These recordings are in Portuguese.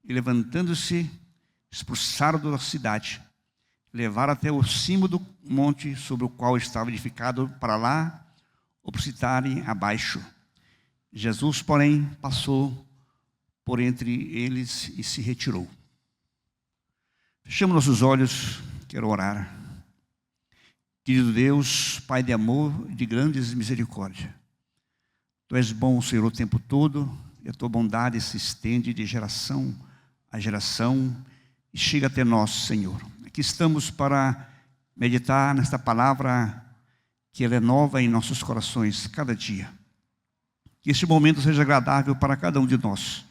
e levantando-se, expulsaram da cidade, levaram até o cimo do monte sobre o qual estava edificado, para lá o precipitarem abaixo. Jesus, porém, passou por entre eles e se retirou. Fechamos nossos olhos, quero orar. Querido Deus, Pai de amor e de grandes misericórdia, Tu és bom, Senhor, o tempo todo, e a Tua bondade se estende de geração a geração e chega até nós, Senhor. Aqui estamos para meditar nesta palavra que ela é nova em nossos corações cada dia. Que este momento seja agradável para cada um de nós.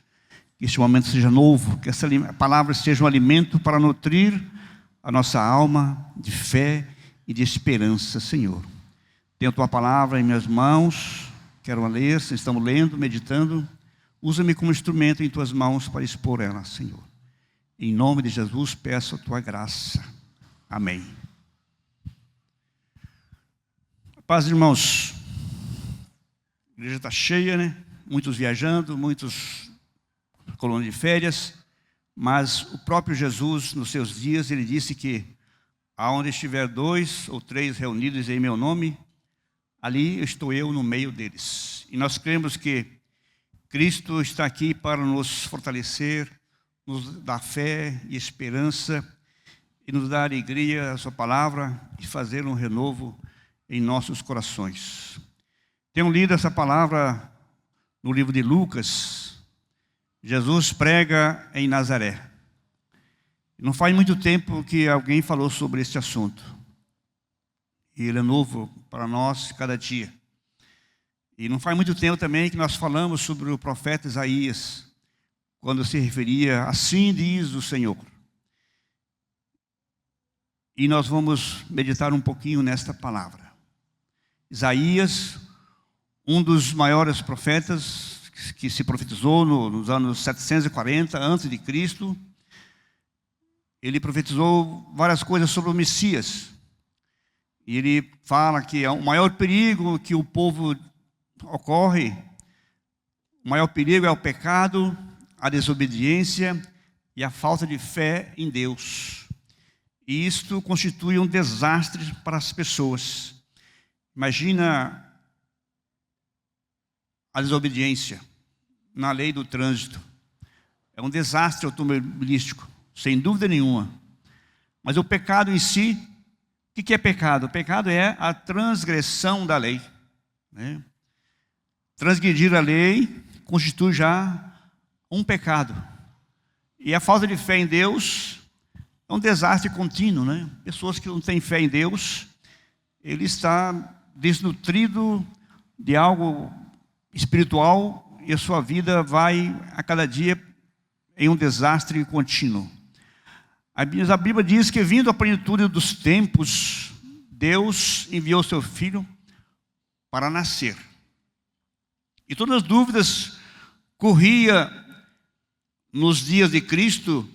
Que este momento seja novo, que essa palavra seja um alimento para nutrir a nossa alma de fé e de esperança, Senhor. Tenho a Tua palavra em minhas mãos, quero ler, estamos lendo, meditando. Usa-me como instrumento em Tuas mãos para expor ela, Senhor. Em nome de Jesus, peço a Tua graça. Amém. Paz, irmãos. A igreja está cheia, né? Muitos viajando, muitos colônia de férias. Mas o próprio Jesus, nos seus dias, Ele disse que aonde estiver 2 ou 3 reunidos em meu nome, ali estou eu no meio deles. E nós cremos que Cristo está aqui para nos fortalecer, nos dar fé e esperança, e nos dar alegria a Sua palavra, e fazer um renovo em nossos corações. Tenho lido essa palavra no livro de Lucas. Jesus prega em Nazaré. Não faz muito tempo que alguém falou sobre esse assunto. E ele é novo para nós cada dia. E não faz muito tempo também que nós falamos sobre o profeta Isaías, quando se referia, assim diz o Senhor. E nós vamos meditar um pouquinho nesta palavra. Isaías, um dos maiores profetas que se profetizou nos anos 740 a.C., ele profetizou várias coisas sobre o Messias. E ele fala que o maior perigo que o povo ocorre, o maior perigo é o pecado, a desobediência e a falta de fé em Deus. E isto constitui um desastre para as pessoas. Imagina a desobediência na lei do trânsito. É um desastre automobilístico, sem dúvida nenhuma. Mas o pecado em si, o que é pecado? O pecado é a transgressão da lei, né? Transgredir a lei constitui já um pecado. E a falta de fé em Deus é um desastre contínuo, né? Pessoas que não têm fé em Deus, ele está desnutrido de algo espiritual e a sua vida vai a cada dia em um desastre contínuo. A Bíblia diz que, vindo a plenitude dos tempos, Deus enviou seu Filho para nascer. E todas as dúvidas corria nos dias de Cristo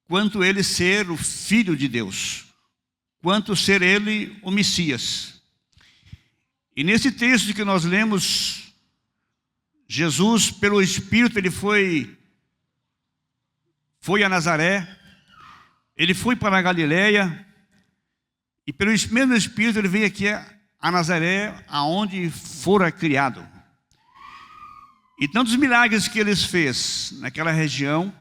quanto ele ser o Filho de Deus, quanto ser ele o Messias. E nesse texto que nós lemos, Jesus, pelo Espírito, ele foi a Nazaré, ele foi para a Galileia, e pelo mesmo Espírito ele veio aqui a Nazaré, aonde fora criado. E tantos milagres que ele fez naquela região,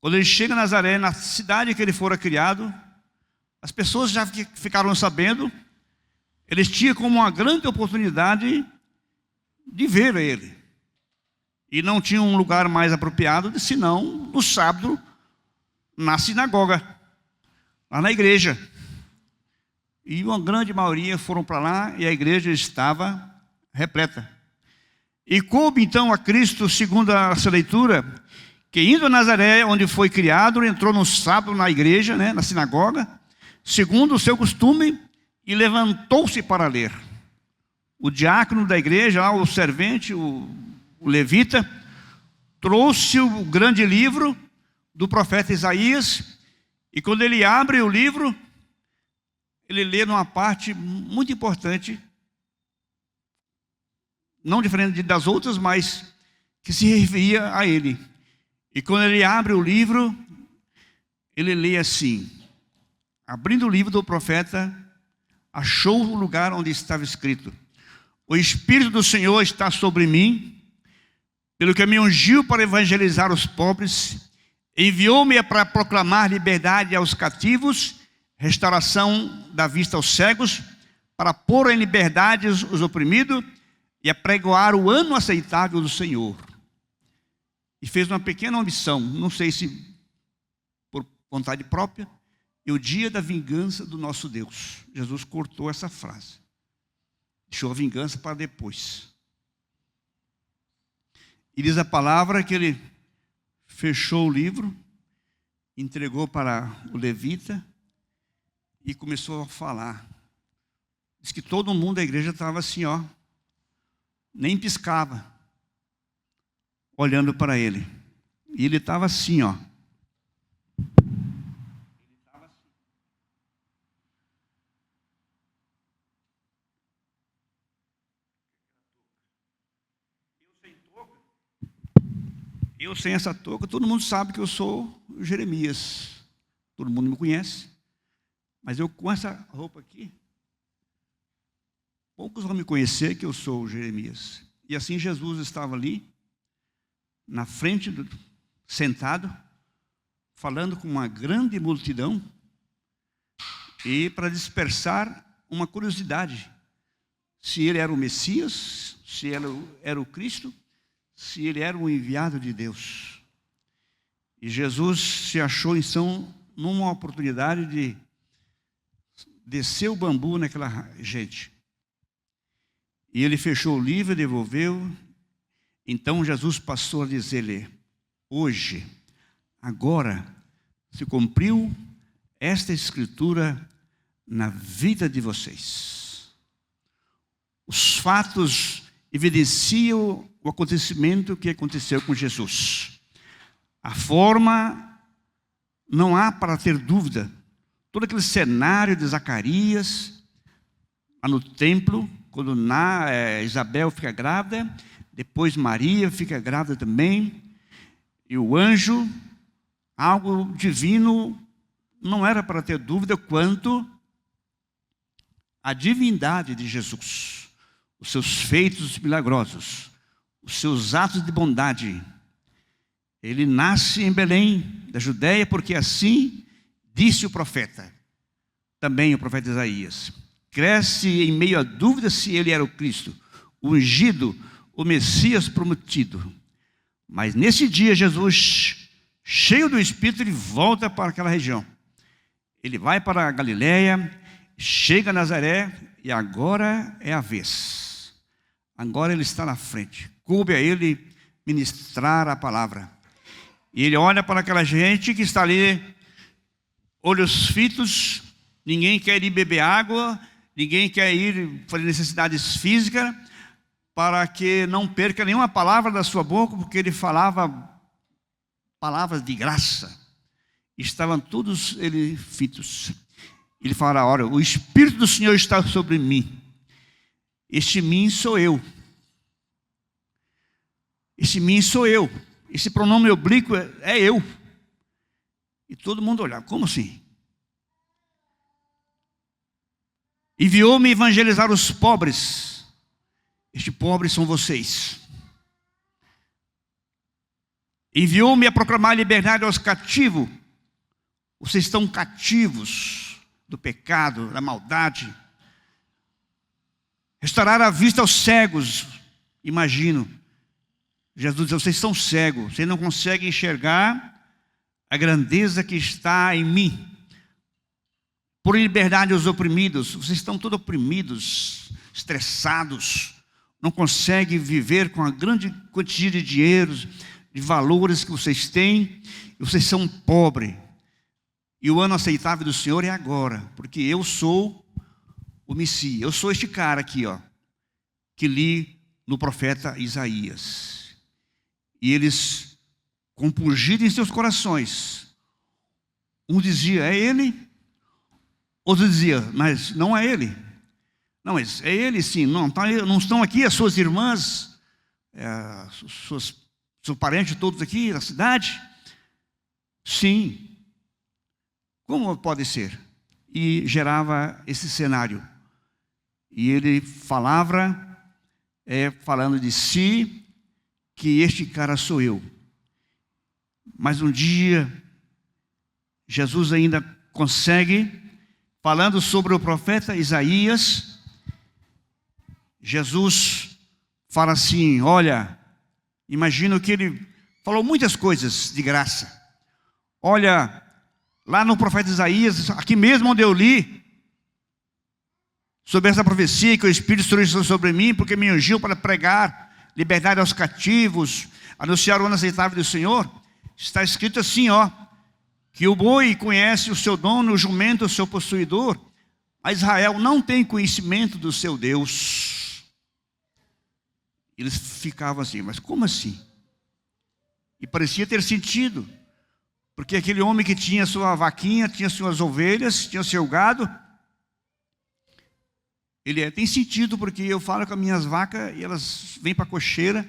quando ele chega a Nazaré, na cidade que ele fora criado, as pessoas já ficaram sabendo, eles tinham como uma grande oportunidade de ver ele. E não tinham um lugar mais apropriado, senão no sábado, na sinagoga, lá na igreja. E uma grande maioria foram para lá e a igreja estava repleta. E coube então a Cristo, segundo essa leitura, que indo a Nazaré, onde foi criado, entrou no sábado na igreja, né, na sinagoga, segundo o seu costume, e levantou-se para ler. O diácono da igreja, o servente, o levita, trouxe o grande livro do profeta Isaías, e quando ele abre o livro, ele lê numa parte muito importante, não diferente das outras, mas que se referia a ele. E quando ele abre o livro, ele lê assim: abrindo o livro do profeta, achou o lugar onde estava escrito: o Espírito do Senhor está sobre mim, pelo que me ungiu para evangelizar os pobres, enviou-me para proclamar liberdade aos cativos, restauração da vista aos cegos, para pôr em liberdade os oprimidos e apregoar o ano aceitável do Senhor. E fez uma pequena omissão, não sei se por vontade própria, e o dia da vingança do nosso Deus. Jesus cortou essa frase, deixou a vingança para depois. E diz a palavra que ele fechou o livro, entregou para o levita e começou a falar. Diz que todo mundo da igreja estava assim, ó, nem piscava, olhando para ele. E ele estava assim, ó. Eu sem essa touca, todo mundo sabe que eu sou Jeremias. Todo mundo me conhece. Mas eu com essa roupa aqui, poucos vão me conhecer que eu sou Jeremias. E assim Jesus estava ali, na frente, sentado, falando com uma grande multidão, e para dispersar uma curiosidade, se ele era o Messias, se ele era o Cristo, se ele era o enviado de Deus. E Jesus se achou então numa oportunidade de descer o bambu naquela gente. E ele fechou o livro e devolveu. Então Jesus passou a dizer-lhe: hoje, agora, se cumpriu esta escritura na vida de vocês. Os fatos evidenciam o acontecimento que aconteceu com Jesus. A forma, não há para ter dúvida. Todo aquele cenário de Zacarias, lá no templo, quando Isabel fica grávida, depois Maria fica grávida também, e o anjo, algo divino, não era para ter dúvida quanto à divindade de Jesus, os seus feitos milagrosos, os seus atos de bondade. Ele nasce em Belém, da Judéia, porque assim disse o profeta, também o profeta Isaías. Cresce em meio a dúvida se ele era o Cristo, o ungido, o Messias prometido. Mas nesse dia Jesus, cheio do Espírito, ele volta para aquela região. Ele vai para a Galileia, chega a Nazaré, e agora é a vez. Agora ele está na frente. Coube a ele ministrar a palavra. E ele olha para aquela gente que está ali, olhos fitos, ninguém quer ir beber água, ninguém quer ir fazer necessidades físicas, para que não perca nenhuma palavra da sua boca, porque ele falava palavras de graça. Estavam todos eles fitos. Ele fala: olha, o Espírito do Senhor está sobre mim. Este mim sou eu. Esse mim sou eu. Esse pronome oblíquo é eu. E todo mundo olhava: como assim? Enviou-me evangelizar os pobres. Estes pobres são vocês. Enviou-me a proclamar liberdade aos cativos. Vocês estão cativos do pecado, da maldade. Restaurar a vista aos cegos. Imagino, Jesus diz: vocês são cegos, vocês não conseguem enxergar a grandeza que está em mim. Por liberdade aos oprimidos. Vocês estão todos oprimidos, estressados, não conseguem viver com a grande quantidade de dinheiro, de valores que vocês têm, e vocês são pobres. E o ano aceitável do Senhor é agora, porque eu sou o Messias. Eu sou este cara aqui, ó, que li no profeta Isaías. E eles compungiram em seus corações. Um dizia: é ele. Outro dizia: mas não é ele. Não, mas é ele sim. Não estão aqui as suas irmãs, seus parentes todos aqui na cidade? Sim. Como pode ser? E gerava esse cenário. E ele falava, falando de si, que este cara sou eu. Mas um dia, Jesus ainda consegue, falando sobre o profeta Isaías, Jesus fala assim, olha, imagino que ele falou muitas coisas de graça. Olha, lá no profeta Isaías, aqui mesmo onde eu li, sobre essa profecia que o Espírito surgiu sobre mim, porque me ungiu para pregar liberdade aos cativos, anunciar o ano aceitável do Senhor, está escrito assim, ó, que o boi conhece o seu dono, o jumento o seu possuidor, mas Israel não tem conhecimento do seu Deus. Eles ficavam assim, mas como assim? E parecia ter sentido, porque aquele homem que tinha sua vaquinha, tinha suas ovelhas, tinha seu gado, tem sentido, porque eu falo com as minhas vacas e elas vêm para a cocheira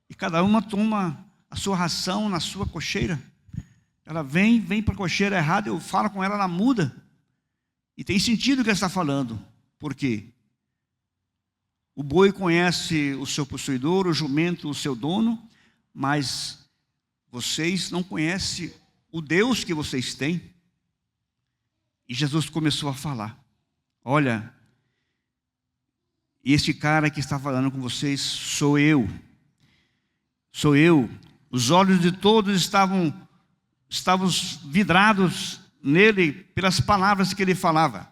e cada uma toma a sua ração na sua cocheira. Ela vem para a cocheira errada, eu falo com ela, ela muda. E tem sentido o que ela está falando. Por quê? O boi conhece o seu possuidor, o jumento o seu dono, mas vocês não conhecem o Deus que vocês têm. E Jesus começou a falar, olha, este cara que está falando com vocês sou eu. Sou eu. Os olhos de todos estavam vidrados nele pelas palavras que ele falava.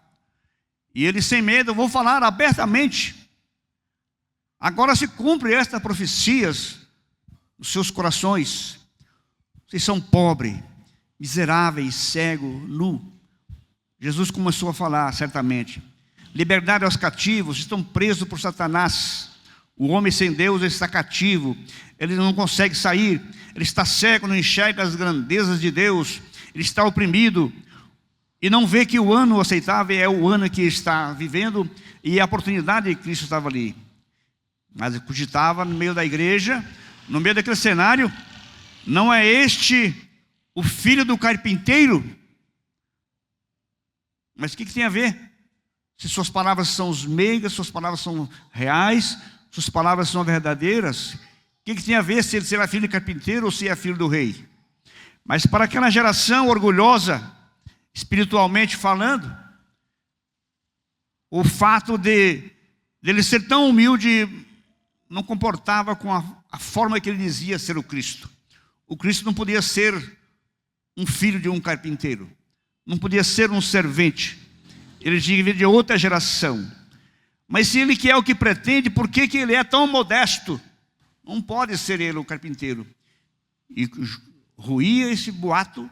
E ele, sem medo, eu vou falar abertamente. Agora se cumpre estas profecias nos seus corações. Vocês são pobres, miseráveis, cegos, nu. Jesus começou a falar, certamente. Liberdade aos cativos, estão presos por Satanás. O homem sem Deus está cativo, ele não consegue sair, ele está cego, não enxerga as grandezas de Deus, ele está oprimido e não vê que o ano aceitável é o ano que está vivendo e a oportunidade de Cristo estava ali. Mas ele cogitava no meio da igreja, no meio daquele cenário, não é este o filho do carpinteiro? Mas o que tem a ver? Se suas palavras são meigas, suas palavras são reais, suas palavras são verdadeiras, o que tem a ver se ele será filho de carpinteiro ou se é filho do rei? Mas para aquela geração orgulhosa, espiritualmente falando, o fato de ele ser tão humilde não comportava com a forma que ele dizia ser o Cristo. O Cristo não podia ser um filho de um carpinteiro, não podia ser um servente. Ele tinha que vir de outra geração. Mas se ele que é o que pretende, por que ele é tão modesto? Não pode ser ele o carpinteiro. E ruía esse boato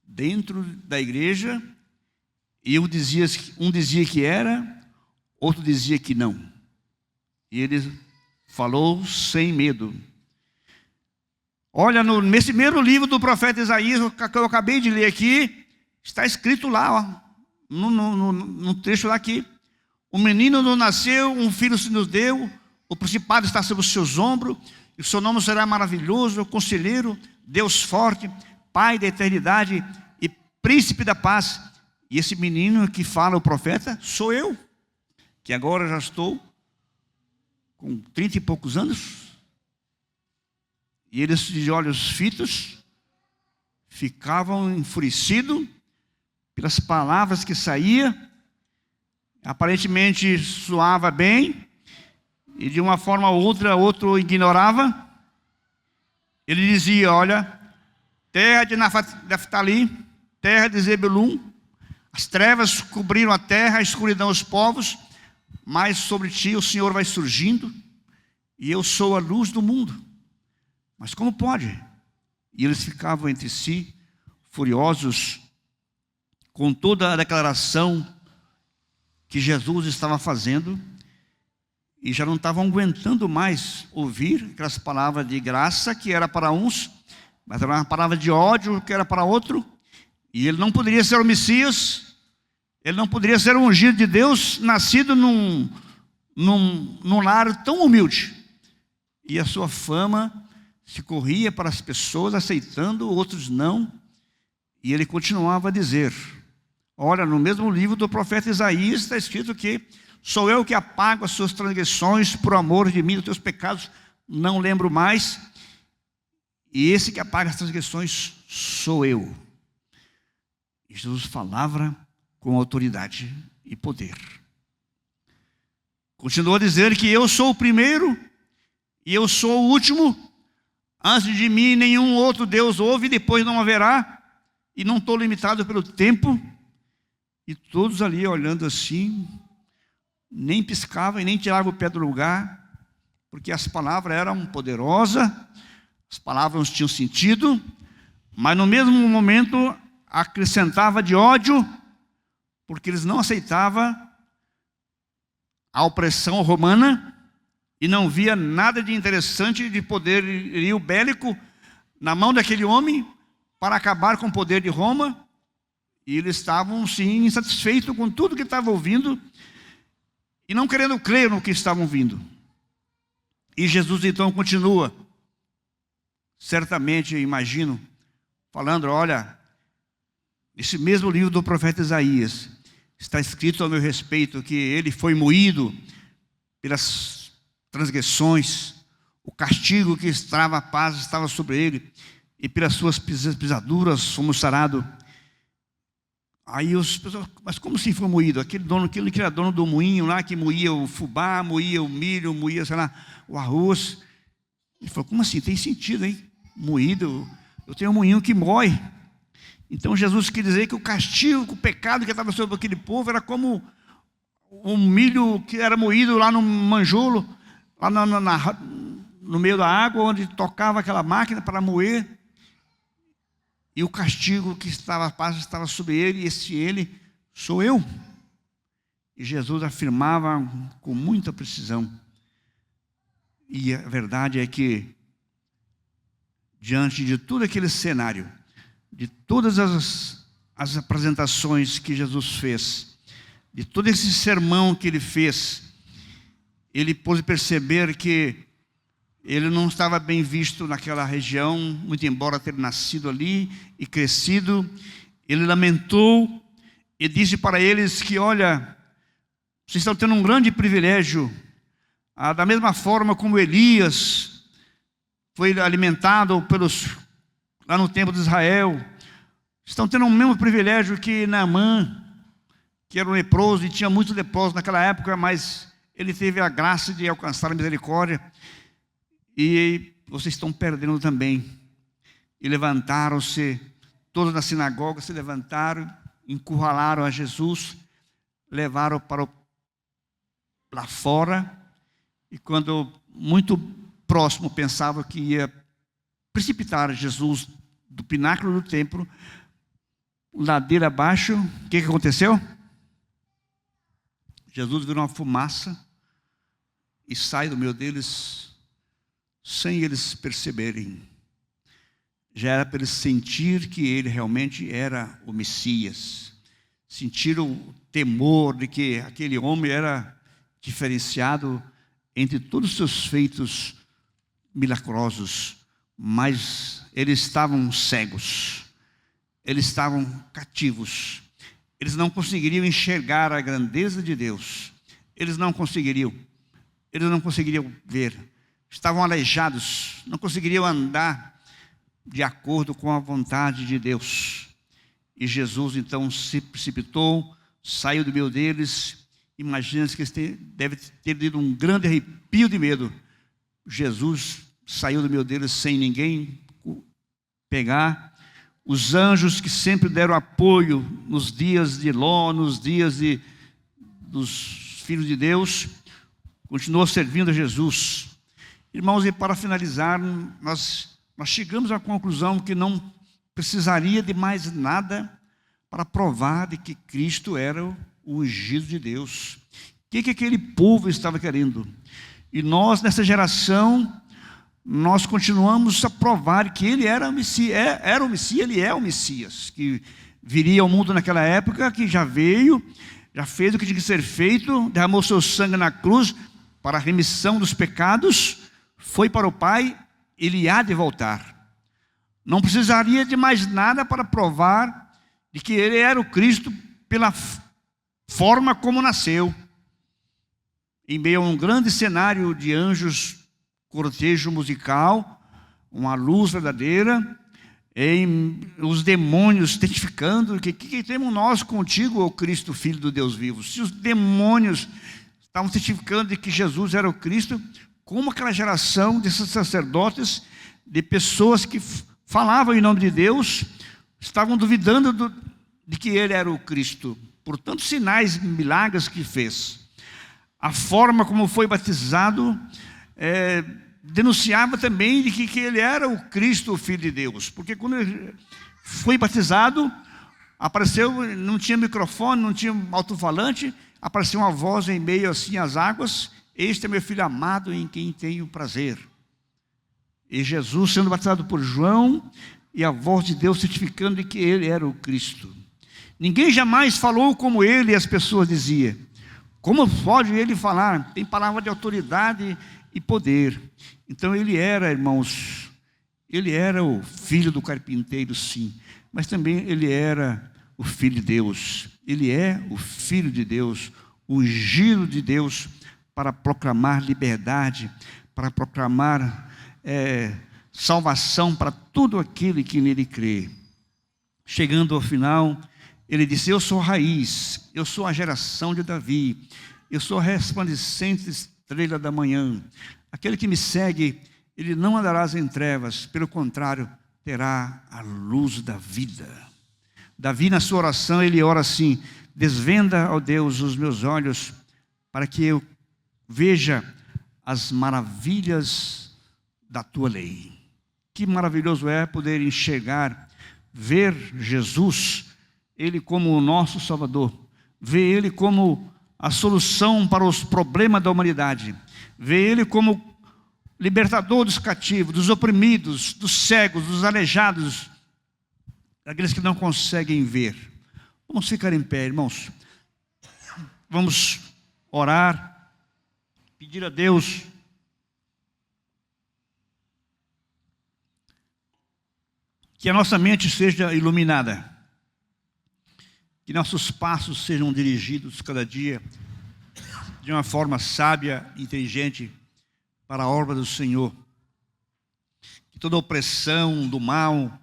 dentro da igreja. E um dizia que era, outro dizia que não. E ele falou sem medo. Olha, nesse primeiro livro do profeta Isaías, que eu acabei de ler aqui, está escrito lá, ó. No trecho lá aqui, o menino não nasceu, um filho se nos deu, o principado está sobre os seus ombros, e o seu nome será maravilhoso, conselheiro, Deus forte, Pai da eternidade e príncipe da paz. E esse menino que fala o profeta, sou eu, que agora já estou com 30 e poucos anos, e eles de olhos fitos, ficavam enfurecidos, pelas palavras que saía, aparentemente soava bem, e de uma forma ou outra, outro ignorava. Ele dizia, olha, terra de Naftali, terra de Zebulun, as trevas cobriram a terra, a escuridão os povos, mas sobre ti o Senhor vai surgindo, e eu sou a luz do mundo. Mas como pode? E eles ficavam entre si, furiosos, com toda a declaração que Jesus estava fazendo, e já não estavam aguentando mais ouvir aquelas palavras de graça que era para uns, mas era uma palavra de ódio que era para outro, e ele não poderia ser o Messias, ele não poderia ser o ungido de Deus, nascido num lar tão humilde, e a sua fama se corria para as pessoas, aceitando, outros não, E ele continuava a dizer, olha, no mesmo livro do profeta Isaías está escrito que sou eu que apago as suas transgressões por amor de mim, os teus pecados não lembro mais. E esse que apaga as transgressões sou eu. E Jesus falava com autoridade e poder. Continuou a dizer que eu sou o primeiro e eu sou o último. Antes de mim nenhum outro Deus houve, depois não haverá. E não estou limitado pelo tempo. E todos ali olhando assim, nem piscavam e nem tiravam o pé do lugar, porque as palavras eram poderosas, as palavras tinham sentido, mas no mesmo momento acrescentava de ódio, porque eles não aceitavam a opressão romana e não via nada de interessante de poderio bélico na mão daquele homem para acabar com o poder de Roma. E eles estavam, sim, insatisfeitos com tudo que estavam ouvindo e não querendo crer no que estavam ouvindo. E Jesus então continua, certamente, eu imagino, falando, olha, nesse mesmo livro do profeta Isaías, está escrito a meu respeito que ele foi moído pelas transgressões, o castigo que estava a paz estava sobre ele, e pelas suas pisaduras fomos sarados. Aí os pessoas, mas como assim foi moído? Aquele que era dono do moinho lá, que moía o fubá, moía o milho, moía, sei lá, o arroz. Ele falou, como assim? Tem sentido, hein? Moído, eu tenho um moinho que moe. Então Jesus quer dizer que o castigo, o pecado que estava sobre aquele povo era como um milho que era moído lá no manjolo, lá no meio da água, onde tocava aquela máquina para moer. E o castigo que estava, a paz estava sobre ele, e esse ele sou eu. E Jesus afirmava com muita precisão. E a verdade é que, diante de todo aquele cenário, de todas as apresentações que Jesus fez, de todo esse sermão que ele fez, ele pôde perceber que ele não estava bem visto naquela região, muito embora ter nascido ali e crescido. Ele lamentou e disse para eles que, olha, vocês estão tendo um grande privilégio, da mesma forma como Elias foi alimentado lá no tempo de Israel, estão tendo o mesmo privilégio que Naamã, que era um leproso, e tinha muitos leprosos naquela época, mas ele teve a graça de alcançar a misericórdia. E vocês estão perdendo também. E levantaram-se, todos na sinagoga se levantaram, encurralaram a Jesus, levaram para lá fora, e quando muito próximo pensavam que ia precipitar Jesus do pináculo do templo, ladeira abaixo, o que aconteceu? Jesus virou uma fumaça e sai do meio deles, sem eles perceberem. Já era para eles sentir que ele realmente era o Messias. Sentiram o temor de que aquele homem era diferenciado entre todos os seus feitos milagrosos. Mas eles estavam cegos. Eles estavam cativos. Eles não conseguiriam enxergar a grandeza de Deus. Eles não conseguiriam ver. Estavam aleijados, não conseguiriam andar de acordo com a vontade de Deus. E Jesus então se precipitou, saiu do meio deles. Imagina que eles devem ter tido um grande arrepio de medo. Jesus saiu do meio deles sem ninguém pegar. Os anjos que sempre deram apoio nos dias de Ló, nos dias dos filhos de Deus, continuou servindo a Jesus. Irmãos, e para finalizar, nós chegamos à conclusão que não precisaria de mais nada para provar de que Cristo era o ungido de Deus. O que aquele povo estava querendo? E nós, nessa geração, nós continuamos a provar que ele era o Messias, ele é o Messias, que viria ao mundo naquela época, que já veio, já fez o que tinha que ser feito, derramou seu sangue na cruz para a remissão dos pecados, foi para o Pai, ele há de voltar. Não precisaria de mais nada para provar de que ele era o Cristo pela forma como nasceu. Em meio a um grande cenário de anjos, cortejo musical, uma luz verdadeira, os demônios testificando que temos nós contigo, ó Cristo, Filho do Deus vivo. Se os demônios estavam testificando de que Jesus era o Cristo, como aquela geração de sacerdotes, de pessoas que falavam em nome de Deus, estavam duvidando de que ele era o Cristo, por tantos sinais, milagres que fez. A forma como foi batizado denunciava também de que ele era o Cristo, o Filho de Deus. Porque quando ele foi batizado, apareceu, não tinha microfone, não tinha alto-falante, apareceu uma voz em meio assim às águas: este é meu filho amado em quem tenho prazer. E Jesus sendo batizado por João, e a voz de Deus certificando de que ele era o Cristo. Ninguém jamais falou como ele, e as pessoas diziam: como pode ele falar? Tem palavra de autoridade e poder. Então ele era, irmãos, ele era o filho do carpinteiro, sim, mas também ele era o Filho de Deus. Ele é o Filho de Deus, o ungido de Deus, para proclamar liberdade, para proclamar salvação para todo aquele que nele crê. Chegando ao final, ele disse: eu sou a raiz, eu sou a geração de Davi, eu sou a resplandecente estrela da manhã. Aquele que me segue, ele não andará em trevas, pelo contrário, terá a luz da vida. Davi, na sua oração, ele ora assim: desvenda, ó Deus, os meus olhos, para que eu veja as maravilhas da tua lei. Que maravilhoso é poder enxergar, ver Jesus, ele como o nosso Salvador, ver ele como a solução para os problemas da humanidade, ver ele como libertador dos cativos, dos oprimidos, dos cegos, dos aleijados, daqueles que não conseguem ver. Vamos ficar em pé, irmãos. Vamos orar, pedir a Deus que a nossa mente seja iluminada, que nossos passos sejam dirigidos cada dia de uma forma sábia e inteligente para a obra do Senhor. Que toda opressão do mal,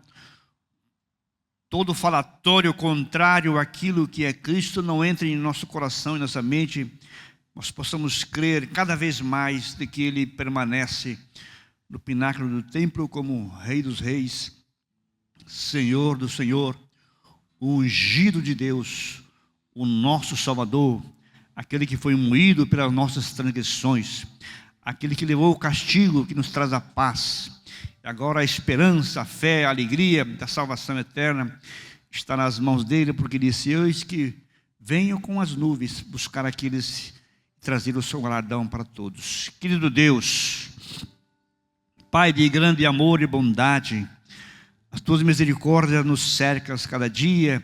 todo falatório contrário àquilo que é Cristo não entre em nosso coração e nossa mente, nós possamos crer cada vez mais de que Ele permanece no pináculo do templo como Rei dos Reis, Senhor do Senhor, o ungido de Deus, o nosso Salvador, aquele que foi moído pelas nossas transgressões, aquele que levou o castigo que nos traz a paz. Agora a esperança, a fé, a alegria da salvação eterna está nas mãos dele, porque disse: eis que venho com as nuvens buscar aqueles e trazer o seu galardão para todos. Querido Deus, Pai de grande amor e bondade, as tuas misericórdias nos cercam cada dia,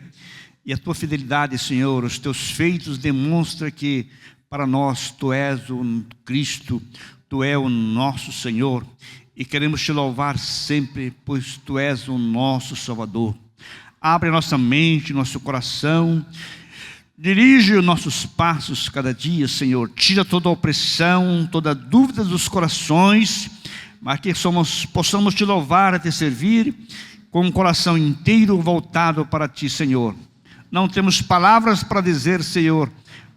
e a tua fidelidade, Senhor, os teus feitos demonstram que para nós tu és o Cristo, tu és o nosso Senhor, e queremos te louvar sempre, pois tu és o nosso Salvador. Abre a nossa mente, nosso coração, dirige os nossos passos cada dia, Senhor. Tira toda a opressão, toda a dúvida dos corações, mas que possamos te louvar e te servir com um coração inteiro voltado para ti, Senhor. Não temos palavras para dizer, Senhor,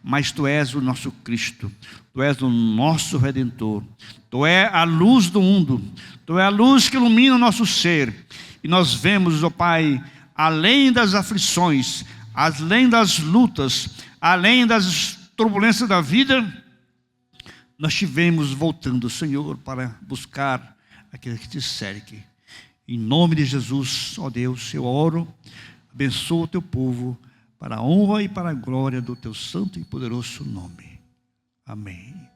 mas tu és o nosso Cristo, tu és o nosso Redentor, tu és a luz do mundo, tu és a luz que ilumina o nosso ser. E nós vemos, ó Pai, além das aflições, além das lutas, além das turbulências da vida, nós te vemos voltando, Senhor, para buscar aquele que te cerque. Em nome de Jesus, ó Deus, eu oro, abençoa o teu povo, para a honra e para a glória do teu santo e poderoso nome. Amém.